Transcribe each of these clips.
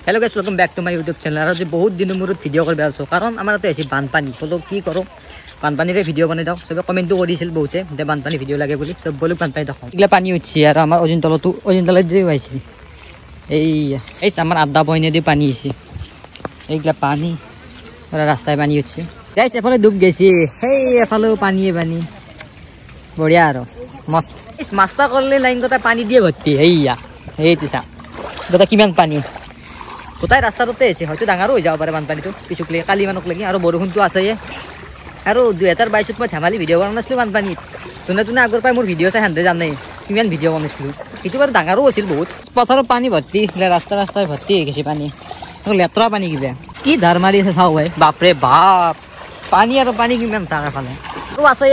hello guys welcome back to my YouTube channel आज बहुत दिन मूर भिडिओ कर कारण आम बानपानी तो कि करो बानपानी भिडिओ बना दाओ सब कमेन्टो कर बहुते बानपानी भिडिओ लगे सब बोलो बानपानी देखो एगला पानी उठे और आम अजिन तल जो आम आधा बहने पानी एगला पानी रास्ता पानी उठे गाइस एफाले डूब गई एफाले पानी पानी बढ़िया और मस्त इस मास्ता कर लाइन गता पानी दिए भर्ती चा गता कि पानी गोटाई रास्ताते हयতো डाঙरो हो যাব পাৰে বানপানীটো পিছুকলে কালি মানক লাগি আৰু বৰষুণটো আছে আৰু 2022 মই ধেমালি ভিডিঅ' বনাই নাছিলো বানপানীত যোনে যোনে আগৰ পাই মোৰ ভিডিঅ' চাই হান্দে জানে কিমান ভিডিঅ' বনাইছিলো সেইটো বাৰু ডাঙৰো আছিল বহুত পথাৰৰ পানী ভৰ্তি ৰাস্তাৰ ভৰ্তি হৈ গৈছে পানী লেতেৰা পানী কিবা কি ধাৰ মাৰি আছে চাও ভাই বাপৰে বাপ পানী আৰু পানী কিমান চাগে ফালে আৰু আছে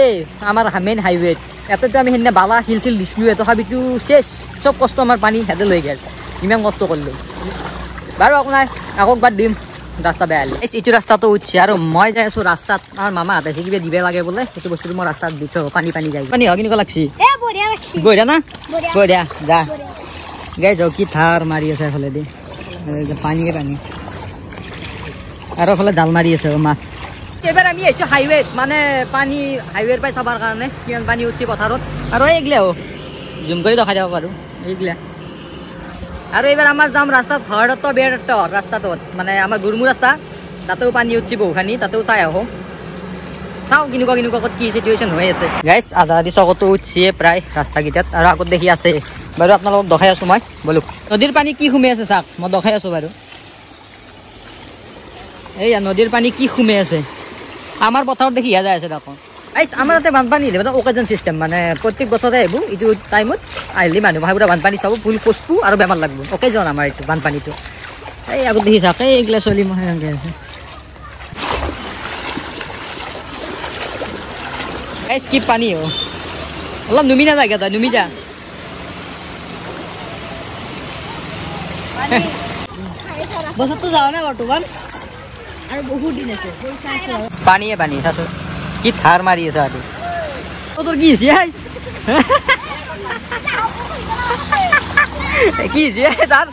আমাৰ মেইন হাইৱেত এটাতে আমি হেনে বালা হিলছিল দিছিলো এটো হাবিটো শেষ সব কষ্ট আমাৰ পানী হেদে লৈ গেল কিমান কষ্ট কৰিলো बारो अपना आक बार दिम रास्ता बेया यू रास्ता तो उठे और मैं जाए रास्ता मामा हाथ कि दिबे लगे बोले ये बस्तु मैं रास्ता दी थो पानी पानी जाए पानी केनेकुवा लागछि बढ़िया ना बढ़िया जा गाई जाओ कि थार मारि आछे एफाले दे पानी पानी और एफाले जाल मारि आछे माछ एबार आमी आइছো हाईवेत माने पानी हाईवेर पाई चाबार कारणे किमान पानी उठছে पथारत और एगले हो जूम करि देखाइ देब पारो एगले और एबार आमार जाम रास्ता थर्ड तो बेड रास्ता तो माने आमार गुरमु रास्ता तातेও पानी उठছে बहुखानी तातेও चाই आहो चाও किनुका कत की सिचुएशन হৈ আছে गाइस आधा आधी चकतो उठছে प्राय रास्ता किटात और আগত দেখি আছে বাৰু আপোনালোকক দেখাই আছো মই বলু নদীৰ পানী কি খুমে আছে চাক মই দেখাই আছো বাৰু এই নদীৰ পানী কি খুমে আছে আমাৰ পথাৰত দেখি যা আছে দেখো गाइस आमार ताते बानपानी ले ओकेजन सिस्टेम माने प्रत्येक बछरे आइबो इटु टाइमत आइली मानु भाइबुरा बानपानी सब फुल पोस्पु और बेमार लागबो ओकेजन आमार इटु बानपानीটো এই আগত দেখি থাকে এইগলা চলি মই ৰঙে আছে गाइस কি পানী हो অলপ নুমি না জায়গা তো নুমি যা বসত তো যাও না বর্তমান আর বহুত দিন আছে পানী পানী তাসো কি থার মারি আছে আদু ও তোর কি হইছে কি হইছে তার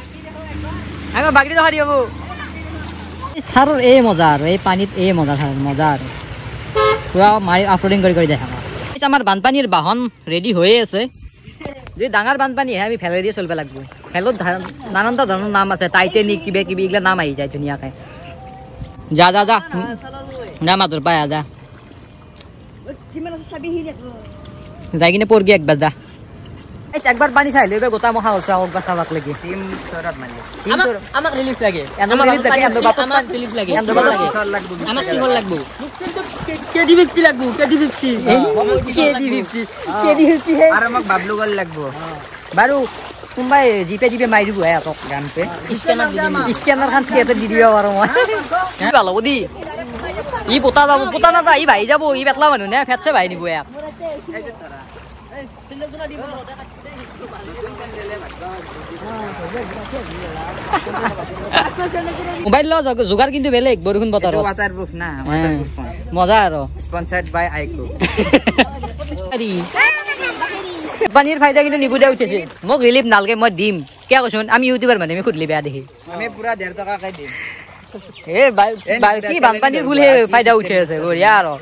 আমি বাগড়ি ধরি হবো ইস থারর এই মজা আর এই পানিত এই মজা থার মজা আর পুরা মারি আপলোডিং কৰি দেখা ইস আমাৰ বানপানীৰ বাহন ৰেডি হয়ে আছে যে ডাঙৰ বানপানী হে আমি ফেলে দিয়ে চলবে লাগবো ফেলত নানানটা ধৰণৰ নাম আছে টাইটানিক কিবা কিবি ইগলা নাম আহি যায় ধুনিয়াকে যা যা যা না মাদুর পায়া যা যাই কিনে পড় গিয়ে একবার যা একবার পানি চাইলে এবার গোটা মহা হচ্ছে একবার চাবাক লাগে টিম সরাত মানে আমাক রিলিফ লাগে আমাক রিলিফ লাগে আমাক সিহল লাগবো কেডি50 লাগবো কেডি50 আর আমাক বাবলু গল লাগবো বারু কোনবাই জিপে জিপে মাই দিব হে আতক গান পে স্ক্যানার খান স্কেতে দি দিবা পারো মই কি ভালো ওদি ই পোতা যাব পোতা না ই ভাই যাব ই বেতলা মানু না ফেটছে ভাই নিব এক মোবাইল ল জোগাৰ কিন্তু বেলেগ বৰষুণ বতৰ ওয়াটাৰপ্ৰুফ না ওয়াটাৰপ্ৰুফ মজা আৰু স্পন্সৰ্ড বাই আইকো পানীৰ ফায়দা কিন্তু নিবুদা উঠেছে মোক রিলিফ নালকে মই দিম কিয়া কৈছন আমি ইউটিউবার মানে আমি খুদলি বেয়া দেখি আমি পুরা 1.5 টাকা খাই দিম এ কি বানপানীৰ ফুল হে ফায়দা উঠে আছে বঢ়িয়া আৰু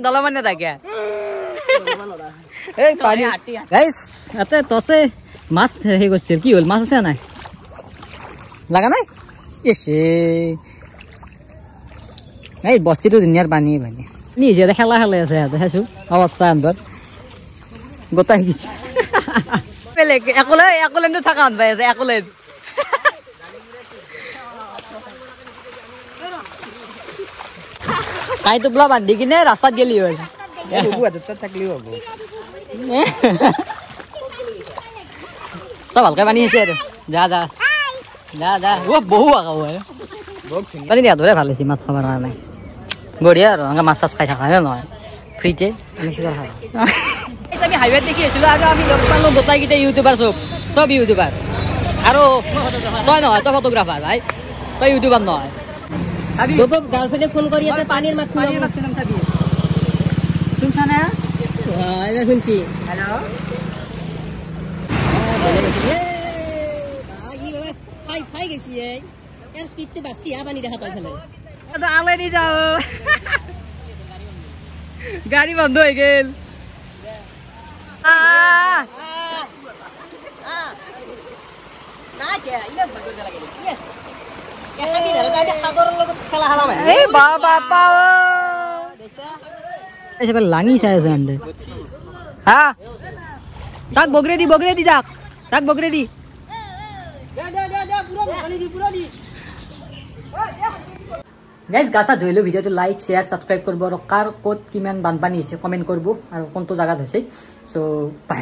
গলা মানে থাকে এই পানী গাইস এতে তছে মাছ হে গৈছিল কি হল মাছ আছে নাই লাগা নাই এসে এই বস্তিটো দুনিয়াৰ পানী পানী নিজে খেলা খেলে আছে দেখাইছো অৱস্থা আন্দৰ গোটাই গিছে বেলেগ একলেন থাকা আন পাই আছে একলেন কাই তো ব্লা বান্ধি কিনে রাস্তাত গেলি হল বহু হাতত থাকলি হব তো ভালকে পানী আছে আৰু যা যা যা যা ও বহু আগাও পানী দিয়া ধৰে ভাল হৈছে মাছ খাবৰ কাৰণে বঢ়িয়া আৰু আমি মাছ চাছ খাই থাকা নহয় ফ্ৰীতে আমি হাইৱেত দেখি আছিলো আৰু আমি লগ পালো গোটাইকেইটা ইউটিউবাৰ চব ইউটিউবাৰ আৰু তই নহয় তই ফটোগ্ৰাফাৰ ভাই তই ইউটিউবাৰ নহয় গার্লফ্রেন্ডে ফোন করি আছে পানির মাছ নাম থাকি শুনছ না এবার শুনছি হ্যালো হাই ফাই গেছি এর স্পিডতে বাসি পানি দেখা পাই ফেলে তো আলে নি যাও গাড়ি বন্ধ হয়ে গেল না কে ইলা বাগর লাগে ইয়ে একটা কি ধরে যাবে সাগরের লগে খেলা হালা ভাই এই বাবা পাও ऐसे पर लांगी साइज है अंदर हाँ ताक बोगरे दी ताक बोगरे दी गाइस गासा धुइलो भिडियो तो लाइक शेयर सब्सक्राइब करबो और कार कोड किमान बानपानी हिसे कमेंट करबो और कोनतो জায়গা হইছে সো বাই